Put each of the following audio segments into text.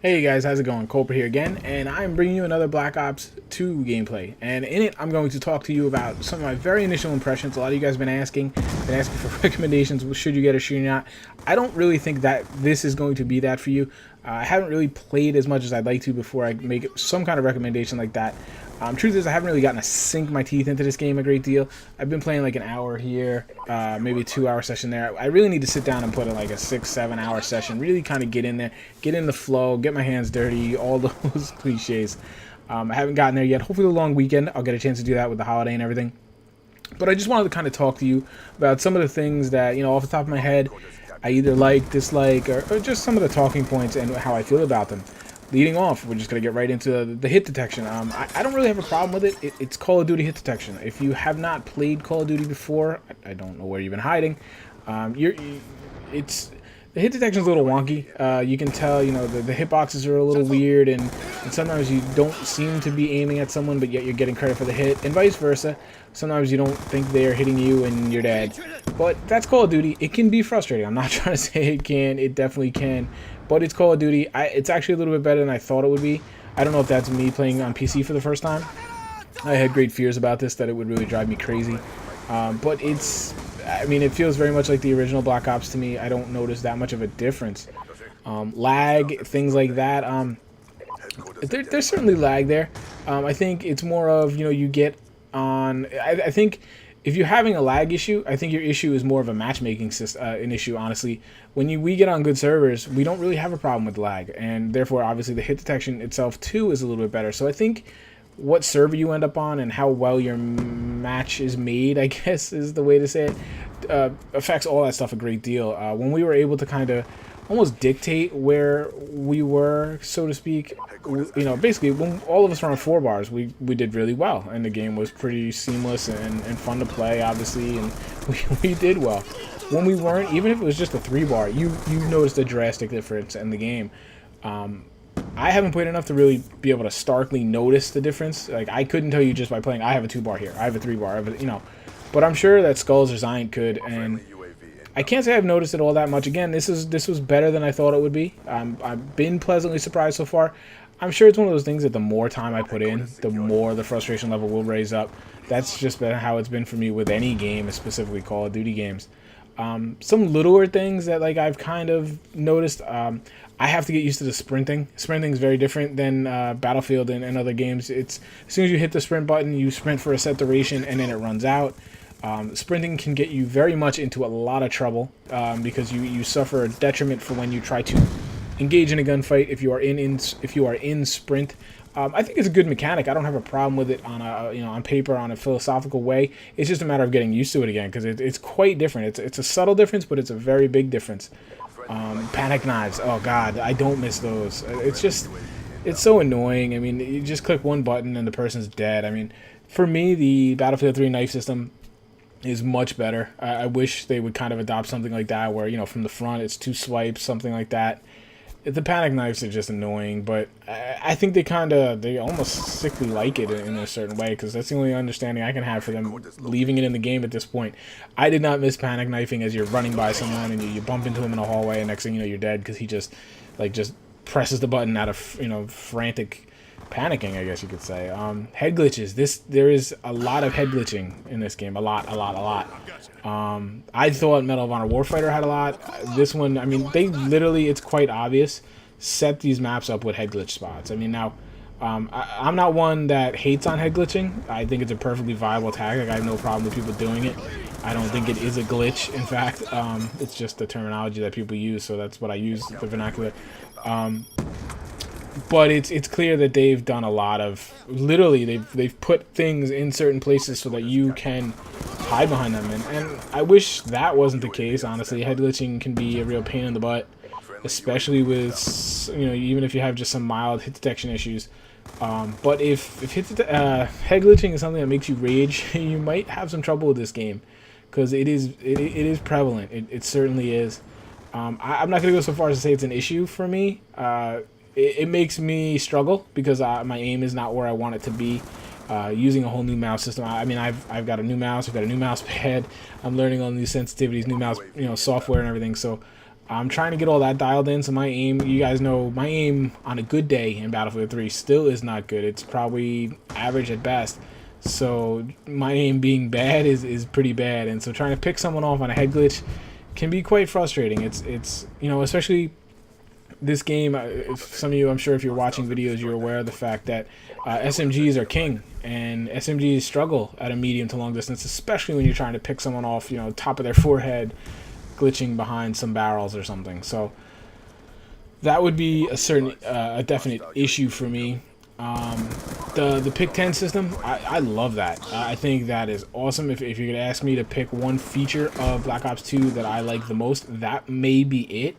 Hey guys, how's it going? Kulprit here again, and I'm bringing you another Black Ops 2 gameplay. And in it, I'm going to talk to you about some of my very initial impressions. A lot of you guys have been asking for recommendations. Should you get or should you not? I don't really think that this is going to be that for you. I haven't really played as much as I'd like to before I make some kind of recommendation like that. Truth is, I haven't really gotten to sink my teeth into this game a great deal. I've been playing like an hour here, maybe a 2-hour session there. I really need to sit down and put in like a 6-7 hour session, really kind of get in there, get in the flow, get my hands dirty, all those cliches. I haven't gotten there yet. Hopefully the long weekend, I'll get a chance to do that with the holiday and everything. But I just wanted to kind of talk to you about some of the things that, you know, off the top of my head, I either like, dislike, or just some of the talking points and how I feel about them. Leading off, we're just going to get right into the hit detection. I don't really have a problem with it. It's Call of Duty hit detection. If you have not played Call of Duty before, I don't know where you've been hiding. The hit detection is a little wonky. You can tell, you know, the hitboxes are a little weird, and sometimes you don't seem to be aiming at someone, but yet you're getting credit for the hit, and vice versa. Sometimes you don't think they're hitting you and you're dead. But that's Call of Duty. It can be frustrating. I'm not trying to say it can. It definitely can. But it's Call of Duty. It's actually a little bit better than I thought it would be. I don't know if that's me playing on PC for the first time. I had great fears about this, that it would really drive me crazy. But I mean, it feels very much like the original Black Ops to me. I don't notice that much of a difference. Lag, things like that. There's certainly lag there. I think it's more of, you know, you get on. I think if you're having a lag issue, I think your issue is more of a matchmaking an issue, honestly. When we get on good servers, we don't really have a problem with lag, and therefore, obviously, the hit detection itself, too, is a little bit better. So I think what server you end up on and how well your match is made, I guess is the way to say it, affects all that stuff a great deal. When we were able to kind of almost dictate where we were, so to speak, you know, basically when all of us were on 4 bars, we did really well, and the game was pretty seamless and fun to play, obviously, and we did well. When we weren't, even if it was just a 3 bar, you noticed a drastic difference in the game. I haven't played enough to really be able to starkly notice the difference. Like, I couldn't tell you just by playing, I have a 2 bar here, I have a 3 bar, you know, but I'm sure that Skulls or Zion could, and I can't say I've noticed it all that much. Again, this was better than I thought it would be. I've been pleasantly surprised so far. I'm sure it's one of those things that the more time I put in, the more the frustration level will raise up. That's just been how it's been for me with any game, specifically Call of Duty games. Some littler things that like I've kind of noticed. I have to get used to the sprinting. Sprinting is very different than Battlefield and other games. It's as soon as you hit the sprint button, you sprint for a set duration, and then it runs out. Sprinting can get you very much into a lot of trouble because you suffer a detriment for when you try to engage in a gunfight if you are in sprint. I think it's a good mechanic. I don't have a problem with it on on paper, on a philosophical way. It's just a matter of getting used to it again because it's quite different. It's a subtle difference, but it's a very big difference. Panic knives. Oh God, I don't miss those. It's so annoying. I mean, you just click one button and the person's dead. I mean, for me, the Battlefield 3 knife system is much better. I wish they would kind of adopt something like that where, you know, from the front it's 2 swipes, something like that. The panic knives are just annoying, but I think they almost sickly like it in a certain way, because that's the only understanding I can have for them leaving it in the game at this point. I did not miss panic knifing as you're running by someone and you bump into him in a hallway, and next thing you know you're dead because he just presses the button out of, you know, frantic panicking, I guess you could say. Head glitches. There is a lot of head glitching in this game. A lot. I thought Medal of Honor Warfighter had a lot. This one, I mean, they literally, it's quite obvious, set these maps up with head glitch spots. I mean, now, I'm not one that hates on head glitching. I think it's a perfectly viable tactic. I have no problem with people doing it. I don't think it is a glitch. In fact, it's just the terminology that people use, so that's what I use, the vernacular. But it's clear that they've done a lot of, literally, they've put things in certain places so that you can hide behind them, and I wish that wasn't the case, honestly. Head glitching can be a real pain in the butt, especially with, you know, even if you have just some mild hit detection issues. But if head glitching is something that makes you rage, you might have some trouble with this game, because it is prevalent. It certainly is. I'm not going to go so far as to say it's an issue for me. It makes me struggle because my aim is not where I want it to be. Using a whole new mouse system. I mean, I've got a new mouse. I've got a new mouse pad. I'm learning all new sensitivities, new mouse, you know, software and everything. So I'm trying to get all that dialed in, so my aim, you guys know, my aim on a good day in Battlefield 3 still is not good. It's probably average at best. So my aim being bad is pretty bad, and so trying to pick someone off on a head glitch can be quite frustrating. It's you know, especially this game, if some of you, I'm sure if you're watching videos, you're aware of the fact that SMGs are king, and SMGs struggle at a medium to long distance, especially when you're trying to pick someone off, you know, top of their forehead, glitching behind some barrels or something. So that would be a definite issue for me. The pick 10 system, I love that. I think that is awesome. If you're gonna ask me to pick one feature of Black Ops 2 that I like the most, that may be it.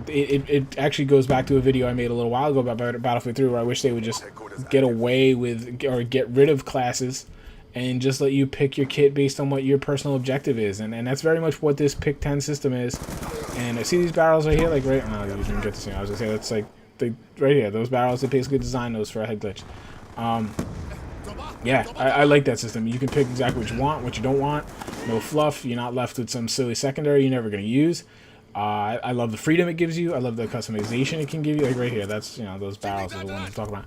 It actually goes back to a video I made a little while ago about Battlefield 3, where I wish they would just get away with, or get rid of classes and just let you pick your kit based on what your personal objective is, and that's very much what this pick 10 system is. And I see these barrels right here, like right, oh, you didn't get to see. I was gonna say that's like right here, those barrels, they basically designed those for a head glitch. Yeah, I like that system. You can pick exactly what you want, what you don't want. No fluff. You're not left with some silly secondary you're never gonna use. I love the freedom it gives you. I love the customization it can give you. Like right here, that's, you know, those barrels are the ones I'm talking about.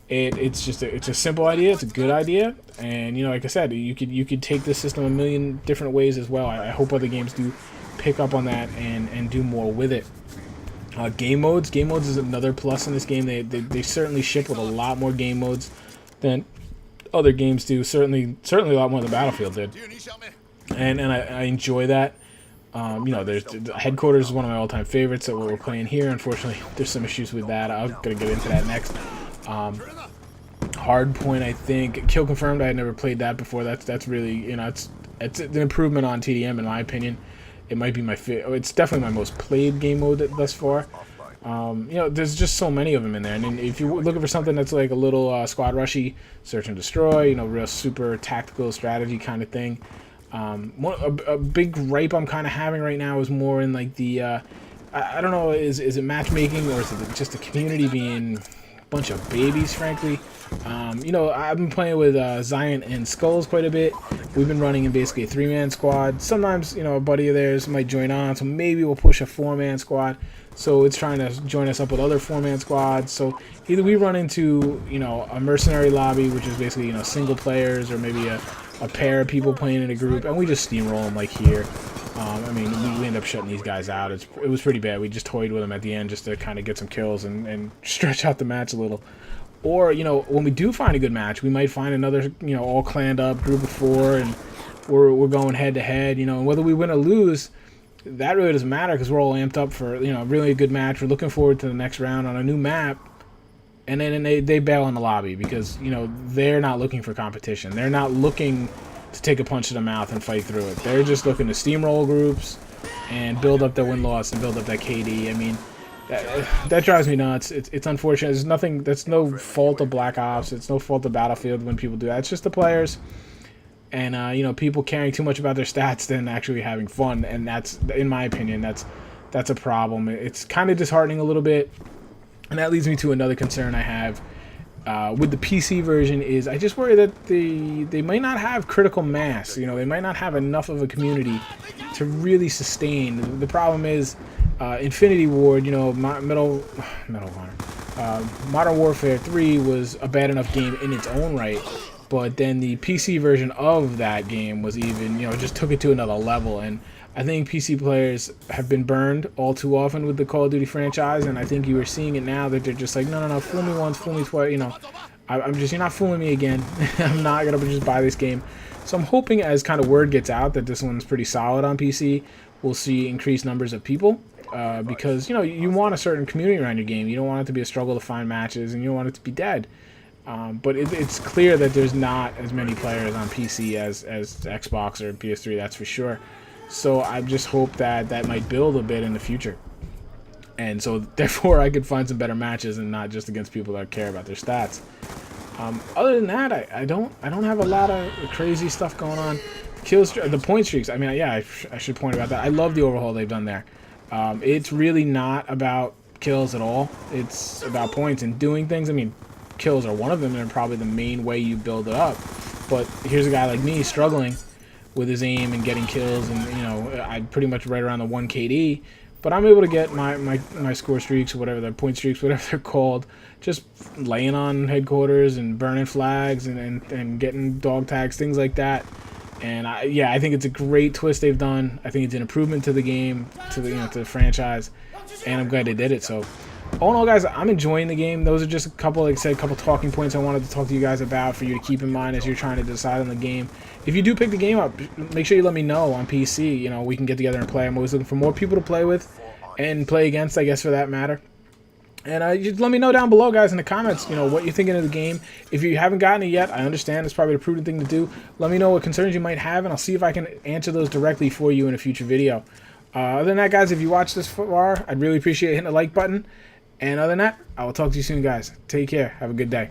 It's just it's a simple idea. It's a good idea, and you know, like I said, you could take this system a million different ways as well. I hope other games do pick up on that and do more with it. Game modes is another plus in this game. They certainly ship with a lot more game modes than other games do. Certainly a lot more than Battlefield did, and I enjoy that. You know, there's Headquarters is one of my all-time favorites that we're playing here. Unfortunately, there's some issues with that. I'm gonna get into that next. Hardpoint, I think. Kill Confirmed, I had never played that before. That's really, you know, it's an improvement on TDM in my opinion. It might be my it's definitely my most played game mode thus far. You know, there's just so many of them in there, and if you're looking for something that's like a little squad rushy, search and destroy, you know, real super tactical strategy kind of thing. A big gripe I'm kind of having right now is more in like the I don't know, is it matchmaking, or is it just the community being a bunch of babies, frankly? You know, I've been playing with Zion and Skulls quite a bit. We've been running in basically a 3-man squad. Sometimes, you know, a buddy of theirs might join on, so maybe we'll push a 4-man squad. So it's trying to join us up with other 4-man squads. So either we run into, you know, a mercenary lobby, which is basically, you know, single players, or maybe a pair of people playing in a group, and we just steamroll them like here. I mean, we end up shutting these guys out. It was pretty bad. We just toyed with them at the end just to kind of get some kills and stretch out the match a little. Or, you know, when we do find a good match, we might find another, you know, all clanned up group of 4, and we're going head to head, you know, and whether we win or lose, that really doesn't matter, because we're all amped up for, you know, really a good match. We're looking forward to the next round on a new map, and then they bail in the lobby because, you know, they're not looking for competition. They're not looking to take a punch to the mouth and fight through it. They're just looking to steamroll groups and build up their win-loss and build up that KD. I mean, that drives me nuts. It's unfortunate. There's nothing. That's no fault of Black Ops. It's no fault of Battlefield when people do that. It's just the players, and you know, people caring too much about their stats than actually having fun. And that's, in my opinion, that's a problem. It's kind of disheartening a little bit, and that leads me to another concern I have with the PC version. Is I just worry that they might not have critical mass. You know, they might not have enough of a community to really sustain. The problem is, Infinity Ward, you know, Modern Warfare 3 was a bad enough game in its own right, but then the PC version of that game was even, you know, just took it to another level. And I think PC players have been burned all too often with the Call of Duty franchise, and I think you are seeing it now that they're just like, no, fool me once, fool me twice, you know, you're not fooling me again. I'm not gonna just buy this game. So I'm hoping, as kind of word gets out that this one's pretty solid on PC, we'll see increased numbers of people. Because, you know, you want a certain community around your game. You don't want it to be a struggle to find matches, and you don't want it to be dead. But it's clear that there's not as many players on PC as Xbox or PS3, that's for sure. So I just hope that might build a bit in the future. And so, therefore, I could find some better matches and not just against people that care about their stats. Other than that, I don't have a lot of crazy stuff going on. The point streaks, I mean, yeah, I should point about that. I love the overhaul they've done there. It's really not about kills at all. It's about points and doing things. I mean, kills are one of them, and probably the main way you build it up. But here's a guy like me struggling with his aim and getting kills, and, you know, I'm pretty much right around the 1 KD, but I'm able to get my score streaks or whatever, the point streaks, whatever they're called, just laying on headquarters and burning flags and getting dog tags, things like that. And yeah, I think it's a great twist they've done. I think it's an improvement to the game, to the to the franchise, and I'm glad they did it. So, all in all, guys, I'm enjoying the game. Those are just a couple, like I said, a couple talking points I wanted to talk to you guys about for you to keep in mind as you're trying to decide on the game. If you do pick the game up, make sure you let me know on PC. You know, we can get together and play. I'm always looking for more people to play with and play against, I guess, for that matter. And just let me know down below, guys, in the comments, what you're thinking of the game. If you haven't gotten it yet, I understand it's probably the prudent thing to do. Let me know what concerns you might have, and I'll see if I can answer those directly for you in a future video. Other than that, guys, if you watched this far, I'd really appreciate hitting the like button. And other than that, I will talk to you soon, guys. Take care. Have a good day.